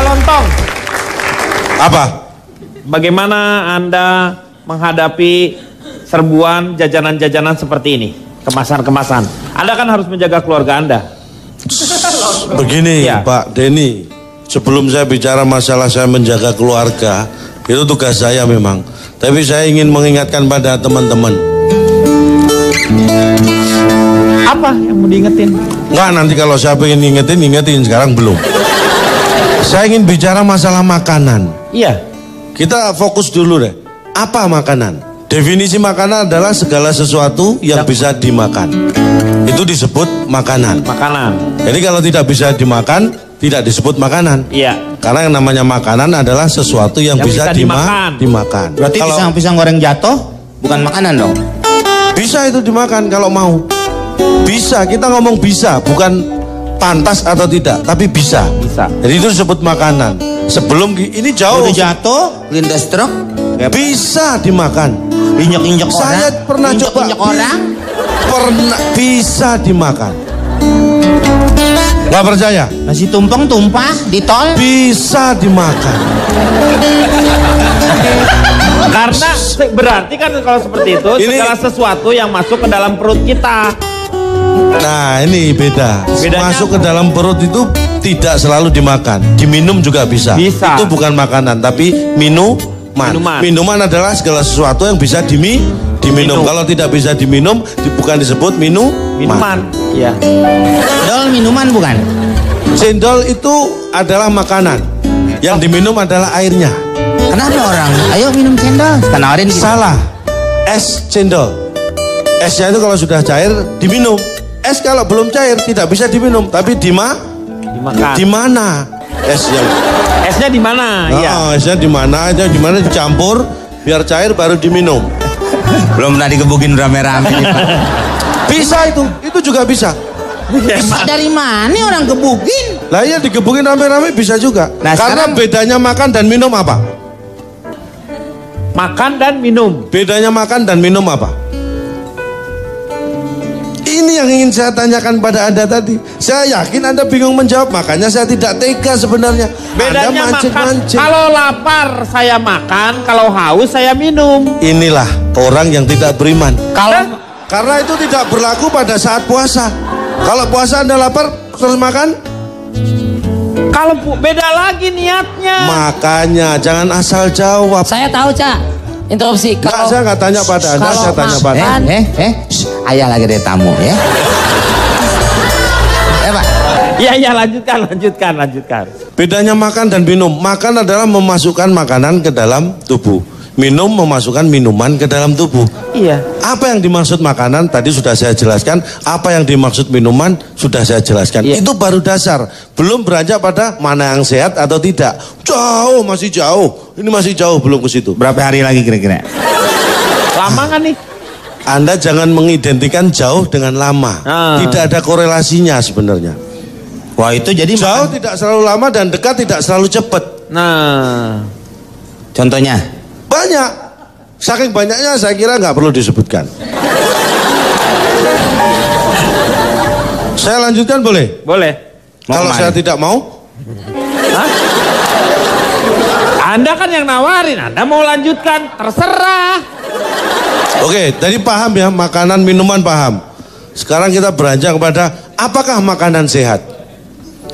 Lontong. Apa? Bagaimana Anda menghadapi serbuan jajanan-jajanan seperti ini? Kemasan-kemasan. Anda kan harus menjaga keluarga Anda. Begini ya. Pak Denny, sebelum saya bicara masalah saya menjaga keluarga, itu tugas saya memang. Tapi saya ingin mengingatkan pada teman-teman. Apa yang mau diingetin? Enggak, nanti kalau saya pengen ingetin, sekarang belum. Saya ingin bicara masalah makanan. Iya. Kita fokus dulu deh. Apa makanan? Definisi makanan adalah segala sesuatu yang bisa dimakan. Itu disebut makanan. Makanan. Jadi kalau tidak bisa dimakan, tidak disebut makanan. Iya. Karena yang namanya makanan adalah sesuatu yang bisa dimakan. Berarti pisang goreng jatuh bukan makanan dong? Bisa itu dimakan kalau mau. Bisa, kita ngomong bisa, bukan pantas atau tidak, tapi bisa. Bisa. Jadi itu disebut makanan. Sebelum ini jauh. Udah jatuh, lindas truk, bisa dimakan. Injek-injek orang. Saya pernah coba. Injek orang. Pernah bisa dimakan. Gak percaya? Nasi tumpeng tumpah di tol. Bisa dimakan. Karena berarti kan kalau seperti itu segala sesuatu yang masuk ke dalam perut kita. Nah ini beda. Bedanya masuk ke dalam perut itu tidak selalu dimakan. Diminum juga bisa. Bisa. Itu bukan makanan tapi minuman. Minuman adalah segala sesuatu yang bisa diminum. Kalau tidak bisa diminum bukan disebut minuman. Iya. Cendol minuman bukan? Cendol itu adalah makanan. Yang diminum adalah airnya. Kenapa orang? Ayo minum cendol. Tawarin gitu. Salah. Es cendol. Esnya itu kalau sudah cair diminum. Es kalau belum cair tidak bisa diminum, tapi dimakan. Di mana? Esnya di mana? Iya. Esnya di mana? Di mana dicampur biar cair baru diminum. Belum pernah digebukin rame-rame nih, Pak. Bisa itu juga bisa. Bisa dari mana orang gebukin? Lah iya digebukin rame-rame bisa juga. Nah, karena bedanya makan dan minum apa? Makan dan minum. Bedanya makan dan minum apa? Ini yang ingin saya tanyakan pada Anda tadi. Saya yakin Anda bingung menjawab, makanya saya tidak tega sebenarnya. Bedanya makan. Kalau lapar saya makan, kalau haus saya minum. Inilah orang yang tidak beriman. Karena itu tidak berlaku pada saat puasa. Kalau puasa Anda lapar terus makan? Kalau beda lagi niatnya. Makanya jangan asal jawab. Saya tahu, Cak. Interupsi. Kalau saya nggak tanya pada Anda, saya tanya pada Anda. Ayah lagi ada tamu ya. Pak. Iya, lanjutkan. Bedanya makan dan minum. Makan adalah memasukkan makanan ke dalam tubuh. Minum memasukkan minuman ke dalam tubuh. Iya. Apa yang dimaksud makanan tadi sudah saya jelaskan. Apa yang dimaksud minuman sudah saya jelaskan. Iya. Itu baru dasar. Belum beranjak pada mana yang sehat atau tidak. Jauh, masih jauh. Ini masih jauh belum ke situ. Berapa hari lagi kira-kira? Lama kan nih? Anda jangan mengidentikan jauh dengan lama. Tidak ada korelasinya sebenarnya. Wah itu jadi jauh tidak selalu lama dan dekat tidak selalu cepat. Nah, contohnya? Banyak. Saking banyaknya saya kira nggak perlu disebutkan. Saya lanjutkan boleh? Boleh. Kalau saya tidak mau? Hah? Anda kan yang nawarin, Anda mau lanjutkan, terserah. Oke, tadi paham ya, makanan minuman paham. Sekarang kita beranjak kepada apakah makanan sehat?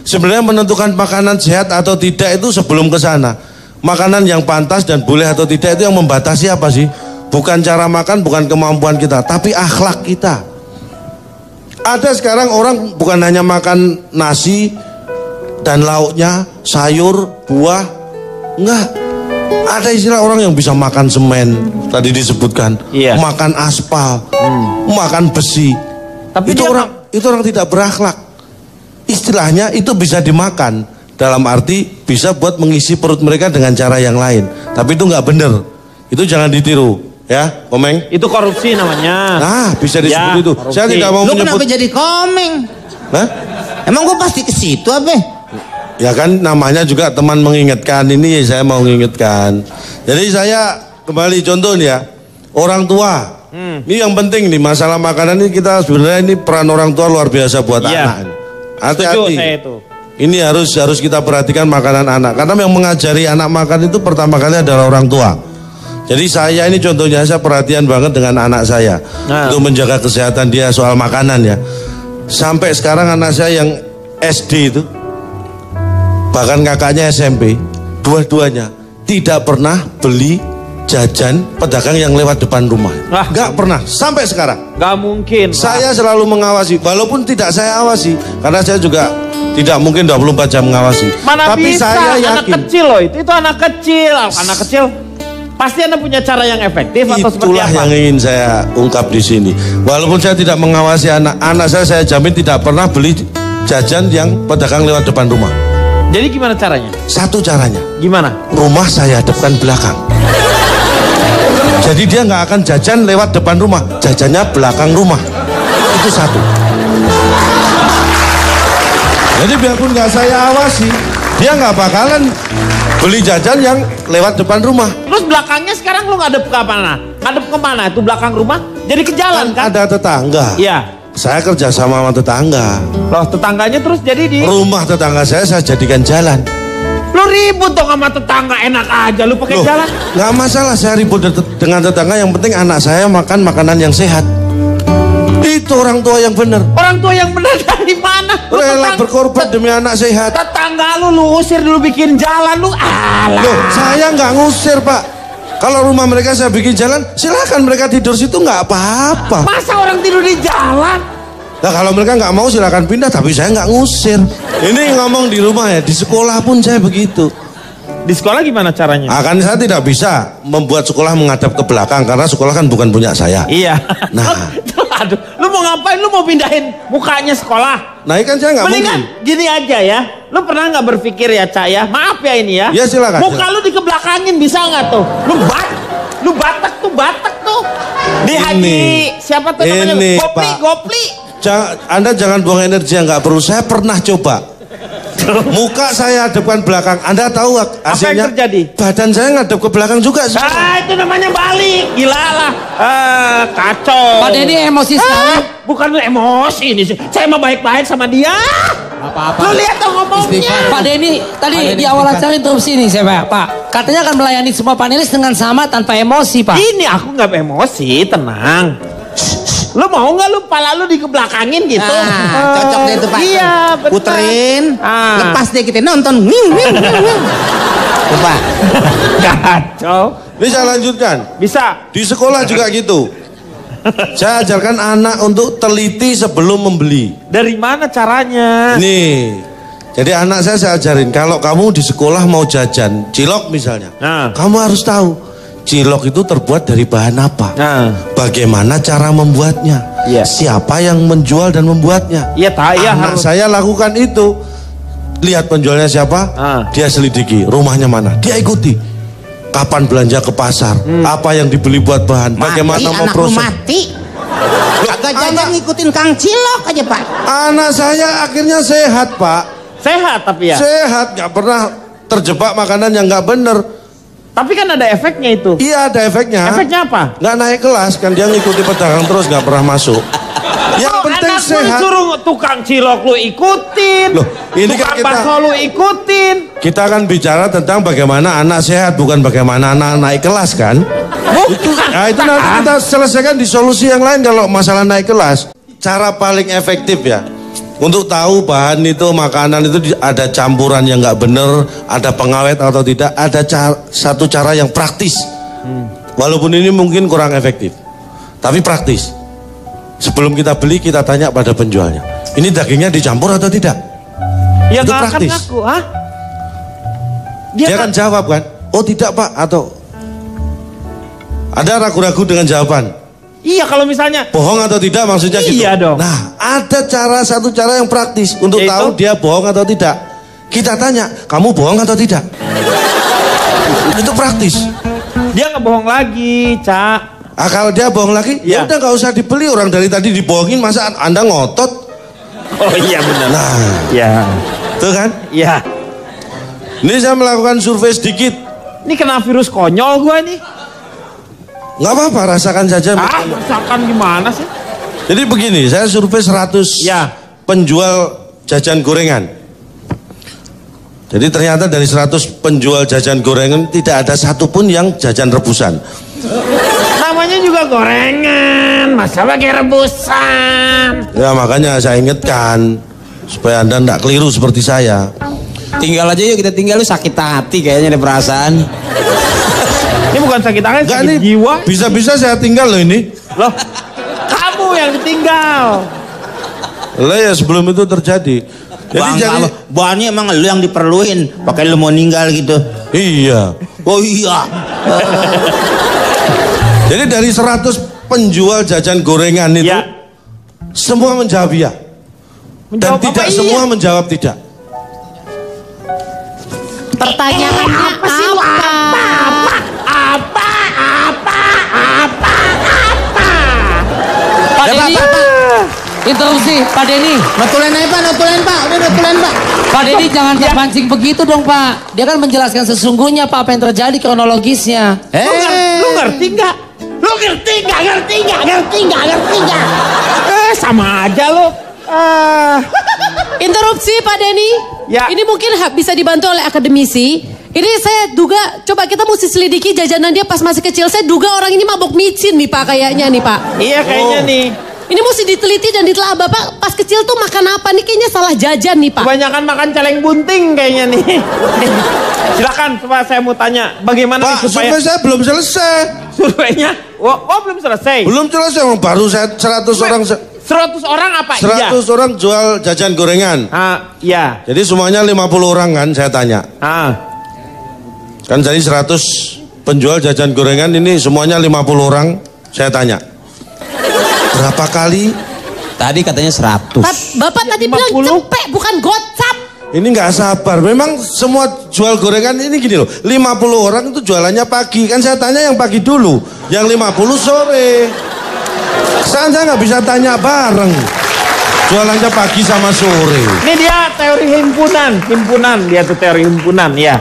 Sebenarnya menentukan makanan sehat atau tidak itu sebelum ke sana. Makanan yang pantas dan boleh atau tidak itu yang membatasi apa sih? Bukan cara makan, bukan kemampuan kita, tapi akhlak kita. Ada sekarang orang bukan hanya makan nasi dan lauknya, sayur, buah, enggak. Ada istilah orang yang bisa makan semen, tadi disebutkan, makan aspal, makan besi. Tapi itu orang tidak berakhlak. Istilahnya itu bisa dimakan. Dalam arti bisa buat mengisi perut mereka dengan cara yang lain. Tapi itu nggak bener. Itu jangan ditiru, ya, Komeng. Itu korupsi namanya. Nah, bisa disebut itu. Korupsi. Saya tidak mau menyebut. Lu kenapa jadi Komeng? Hah? Emang gue pasti ke situ apa? Ya kan namanya juga teman mengingatkan. Ini saya mau mengingatkan. Jadi saya kembali contoh nih ya. Orang tua. Ini yang penting nih masalah makanan ini kita sebenarnya ini peran orang tua luar biasa buat anak. Hati-hati. Ini harus kita perhatikan makanan anak. Karena yang mengajari anak makan itu pertama kali adalah orang tua. Jadi saya ini contohnya, saya perhatian banget dengan anak saya untuk menjaga kesehatan dia soal makanan ya. Sampai sekarang anak saya yang SD itu, bahkan kakaknya SMP, dua-duanya tidak pernah beli jajan pedagang yang lewat depan rumah. Gak pernah sampai sekarang. Gak mungkin. Saya selalu mengawasi, walaupun tidak saya awasi, karena saya juga tidak mungkin 24 jam mengawasi. Mana tapi bisa, saya yakin. anak kecil loh itu anak kecil. Anak kecil pasti Anda punya cara yang efektif atau seperti Itulah apa? yang ingin saya ungkap di sini. Walaupun saya tidak mengawasi anak saya jamin tidak pernah beli jajan yang pedagang lewat depan rumah. Jadi gimana caranya? Satu caranya. Gimana? Rumah saya hadapkan belakang. Jadi dia nggak akan jajan lewat depan rumah, jajannya belakang rumah. Itu satu. Jadi biarpun nggak saya awasi, dia nggak bakalan beli jajan yang lewat depan rumah. Terus belakangnya sekarang lu ngadep ke mana? Ngadep kemana? Itu belakang rumah? Jadi ke jalan kan? Ada tetangga. Iya. Saya kerja sama tetangga. Loh tetangganya terus jadi di Rumah tetangga saya jadikan jalan. lu ribut dong sama tetangga, enak aja lu pakai jalan. Nggak masalah saya ribut dengan tetangga, yang penting anak saya makan makanan yang sehat. Itu orang tua yang benar. Orang tua yang benar dari mana? Rela berkorban demi anak sehat. Tetangga lu usir dulu bikin jalan lu. Alah. Loh, saya nggak ngusir Pak. Kalau rumah mereka saya bikin jalan, silakan mereka tidur situ nggak apa-apa. Masa orang tidur di jalan? Nah kalau mereka nggak mau silakan pindah, tapi saya nggak ngusir. Ini ngomong di rumah ya, di sekolah pun saya begitu. Di sekolah gimana caranya? Akan saya tidak bisa membuat sekolah menghadap ke belakang karena sekolah kan bukan punya saya. Iya. Nah. Aduh, lu mau ngapain? Lu mau pindahin mukanya sekolah? Nah ini kan saya nggak mungkin. Mendingan gini aja ya. Lu pernah nggak berpikir ya Cak ya? Maaf ya ini ya. Ya silakan. Muka lu dikebelakangin bisa nggak tuh? Lu batak tuh. Di Haji siapa tuh namanya? Ini, Gopli. Anda jangan buang energi yang nggak perlu. Saya pernah coba. Muka saya hadapkan belakang. Anda tahu hasilnya? Apa yang terjadi? Badan saya ngadep ke belakang juga. Itu namanya balik. Gila lah. Kacau. Pak Denny emosi sekali. Bukan lu emosi ini sih. Saya mau baik-baik sama dia. Apa-apa. Lu lihat dong ngomongnya. Pak Denny tadi di awal acara interupsi nih saya Pak. Katanya akan melayani semua panelis dengan sama tanpa emosi Pak. Ini aku nggak emosi, tenang. Lu mau nggak lu pala lu dikebelakangin gitu? Nah, cocok deh itu Pak. Iya, benar. Puterin, lepas deh kita nonton. Tuh Pak. Kacau. Ini saya lanjutkan. Bisa. Di sekolah juga gitu. Saya ajarkan anak untuk teliti sebelum membeli. Dari mana caranya? Nih, jadi anak saya ajarin, kalau kamu di sekolah mau jajan cilok misalnya, kamu harus tahu cilok itu terbuat dari bahan apa, bagaimana cara membuatnya, siapa yang menjual dan membuatnya. Anak saya lakukan itu. Lihat penjualnya siapa, dia selidiki, rumahnya mana, dia ikuti. Kapan belanja ke pasar, apa yang dibeli buat bahan, bagaimana memproses. Mati. Kagak jajan ngikutin Kang Cilok aja Pak. Anak saya akhirnya sehat Pak. Sehat tapi ya. Sehat, nggak pernah terjebak makanan yang nggak bener. Tapi kan ada efeknya itu. Iya ada efeknya. Efeknya apa? Nggak naik kelas kan, dia ngikuti pedagang terus nggak pernah masuk. Yang penting sehat. Suruh tukang cilok lu ikutin. Loh, ini kan tukang bakso lu ikutin. Kita akan bicara tentang bagaimana anak sehat, bukan bagaimana anak naik kelas kan. Itu nanti kita selesaikan di solusi yang lain kalau masalah naik kelas. Cara paling efektif ya untuk tahu bahan itu, makanan itu ada campuran yang nggak bener, ada pengawet atau tidak, ada satu cara yang praktis. Walaupun ini mungkin kurang efektif, tapi praktis. Sebelum kita beli kita tanya pada penjualnya, ini dagingnya dicampur atau tidak? Ya itu nggak akan praktis. ngaku, Dia akan jawab kan, oh tidak Pak, atau ada ragu-ragu dengan jawaban. Iya kalau misalnya bohong atau tidak maksudnya gitu. Iya dong. Nah ada satu cara yang praktis untuk tahu dia bohong atau tidak. Kita tanya, kamu bohong atau tidak? Itu praktis. Dia nggak bohong lagi, Cak. Kalau dia bohong lagi, ya udah nggak usah dibeli. Orang dari tadi dibohongin, masa Anda ngotot? Oh iya benar. Nah, ya, tuh kan? Iya. Ini saya melakukan survei sedikit. Ini kena virus konyol gua nih. Nggak apa-apa, rasakan saja. Rasakan gimana sih? Jadi begini, saya survei 100 penjual jajan gorengan. Jadi ternyata dari 100 penjual jajan gorengan tidak ada satupun yang jajan rebusan. Namanya juga gorengan, masa pakai rebusan? Ya makanya saya ingatkan supaya Anda tidak keliru seperti saya. Tinggal aja yuk, kita tinggal, lu sakit hati kayaknya ada perasaan. Ini bukan sakit hati, Enggak, sakit ini jiwa. bisa-bisa saya tinggal loh ini. Loh, kamu yang ditinggal. Lah ya sebelum itu terjadi. Jadi Banyak emang lu yang diperluin, pakai lu mau ninggal gitu. iya. Oh iya. Jadi dari 100 penjual jajan gorengan itu Ya. semua menjawab iya. Dan Menjawab tidak apa semua iya? menjawab tidak. Pertanyaannya apa? Pak Denny, interupsi, Pak Denny. Notulen aja Pak, notulen Pak, udah notulen Pak. Pak Denny jangan terpancing begitu dong Pak. Dia kan menjelaskan sesungguhnya Pak apa yang terjadi kronologisnya. Lu ngerti nggak? Lu ngerti nggak? Sama aja lu. Interupsi Pak Denny. Ya. Ini mungkin bisa dibantu oleh akademisi. Ini saya duga, coba kita mesti selidiki jajanan dia pas masih kecil. Saya duga orang ini mabok micin nih Pak, kayaknya nih Pak. Iya kayaknya nih. Ini mesti diteliti dan ditelaah. Bapak pas kecil tuh makan apa nih? Kayaknya salah jajan nih Pak. Kebanyakan makan celeng bunting kayaknya nih. Silakan, coba saya mau tanya, bagaimana Pak, supaya survei saya belum selesai. surveinya? Oh, belum selesai. Belum selesai, baru saya 100 orang. 100 orang apa? 100 orang jual jajan gorengan. Iya. Jadi semuanya 50 orang kan saya tanya. Kan jadi 100 penjual jajan gorengan ini semuanya 50 orang saya tanya. Berapa kali? Tadi katanya 100. Bapak tadi bilang 50. cepek bukan gocap. Ini nggak sabar. Memang semua jual gorengan ini gini loh. 50 orang itu jualannya pagi. Kan saya tanya yang pagi dulu. Yang 50 sore. Saya nggak bisa tanya bareng. Jualannya pagi sama sore. Ini dia teori himpunan dia tuh teori himpunan ya.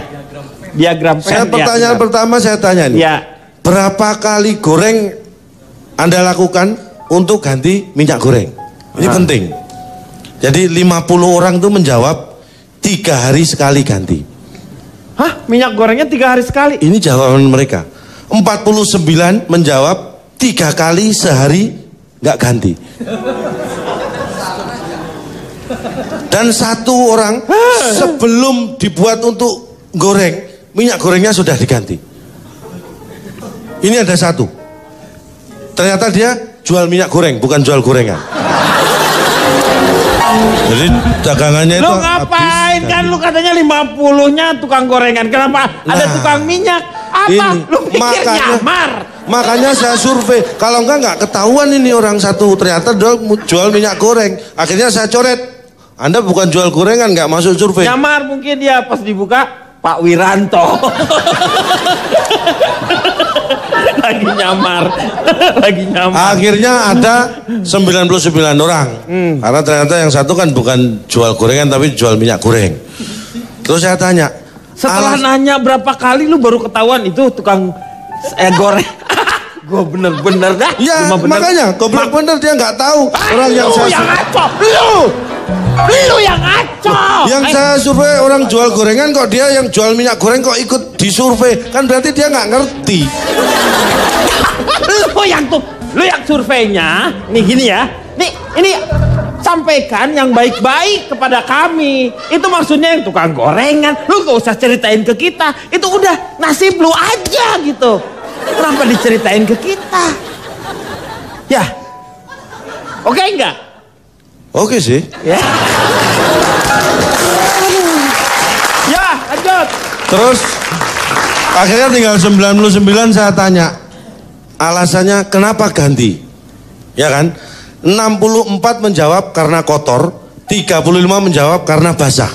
Diagram Saya Venn, pertanyaan ya. pertama saya tanya nih. Ya. Berapa kali goreng Anda lakukan untuk ganti minyak goreng? Ini penting. Jadi 50 orang itu menjawab 3 hari sekali ganti. Hah? Minyak gorengnya 3 hari sekali? Ini jawaban mereka. 49 menjawab 3 kali sehari nggak ganti. Dan 1 orang sebelum dibuat untuk goreng, minyak gorengnya sudah diganti. Ini ada 1. Ternyata dia jual minyak goreng, bukan jual gorengan. Jadi dagangannya itu Lu ngapain habis kan lu katanya 50-nya tukang gorengan. Kenapa ada Nah, tukang minyak? Apa? ini, Lu pikir nyamar? makanya saya survei. Kalau enggak ketahuan ini orang satu ternyata jual minyak goreng. Akhirnya saya coret. Anda bukan jual gorengan, nggak masuk survei. Nyamar mungkin dia pas dibuka Pak Wiranto. Lagi nyamar. Lagi nyamar. Akhirnya ada 99 orang. Karena ternyata yang satu kan bukan jual gorengan tapi jual minyak goreng. Terus saya tanya, Setelah nanya berapa kali lu baru ketahuan itu tukang goreng. Gue bener-bener dah. ya Cuma bener. makanya goblok bener dia nggak tahu orang yang Lu saya yang ngaco. Lu yang ngaco. yang saya survei orang jual gorengan kok dia yang jual minyak goreng kok ikut disurvei, kan berarti dia nggak ngerti. Lu yang surveinya. Nih gini ya. Nih ini sampaikan yang baik-baik kepada kami. Itu maksudnya yang tukang gorengan. Lu gak usah ceritain ke kita. Itu udah nasib lu aja gitu. Kenapa diceritain ke kita? Ya. Oke enggak? Oke sih. Ya. Ya, lanjut. Terus akhirnya tinggal 99 saya tanya alasannya kenapa ganti, ya kan? 64 menjawab karena kotor, 35 menjawab karena basah.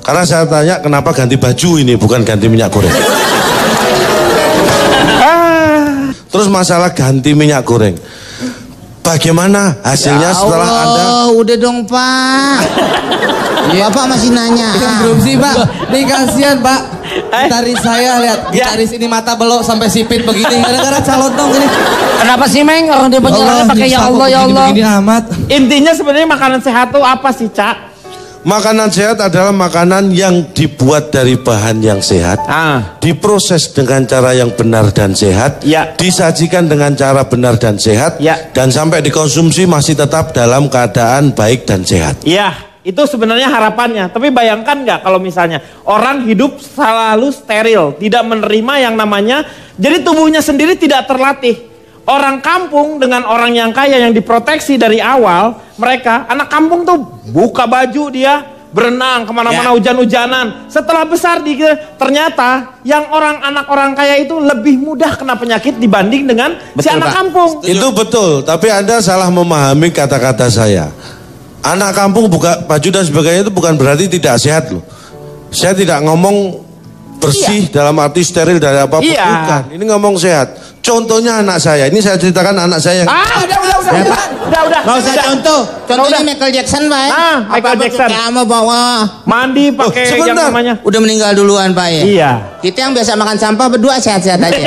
Karena saya tanya kenapa ganti baju ini bukan ganti minyak goreng. Terus masalah ganti minyak goreng, bagaimana hasilnya setelah Anda? Udah dong Pak. Bapak masih nanya. Belum sih Pak. Nih kasihan Pak. Gitaris saya lihat gitaris ini mata belok sampai sipit begini gara-gara calon dong ini. Kenapa sih Meng orang dia penjelasannya pakai ya Allah ya Allah. Begini amat. Intinya sebenarnya makanan sehat tuh apa sih, Cak? Makanan sehat adalah makanan yang dibuat dari bahan yang sehat, diproses dengan cara yang benar dan sehat, disajikan dengan cara benar dan sehat, dan sampai dikonsumsi masih tetap dalam keadaan baik dan sehat. Iya, itu sebenarnya harapannya. Tapi bayangkan nggak kalau misalnya orang hidup selalu steril, tidak menerima yang namanya, jadi tubuhnya sendiri tidak terlatih. Orang kampung dengan orang yang kaya yang diproteksi dari awal, mereka, anak kampung tuh buka baju dia, berenang kemana-mana hujan-hujanan. Setelah besar ternyata yang anak orang kaya itu lebih mudah kena penyakit dibanding dengan si anak kampung. Itu betul, tapi Anda salah memahami kata-kata saya. Anak kampung buka baju dan sebagainya itu bukan berarti tidak sehat loh. Saya tidak ngomong bersih dalam arti steril dari apapun, bukan. Ini ngomong sehat. Contohnya anak saya, ini saya ceritakan anak saya. Udah. Gak usah contoh. Contohnya Michael Jackson, Pak. Michael Jackson. Kamu bawa mandi pakai yang namanya. Udah meninggal duluan, Pak ya. Iya. Kita yang biasa makan sampah berdua sehat-sehat aja.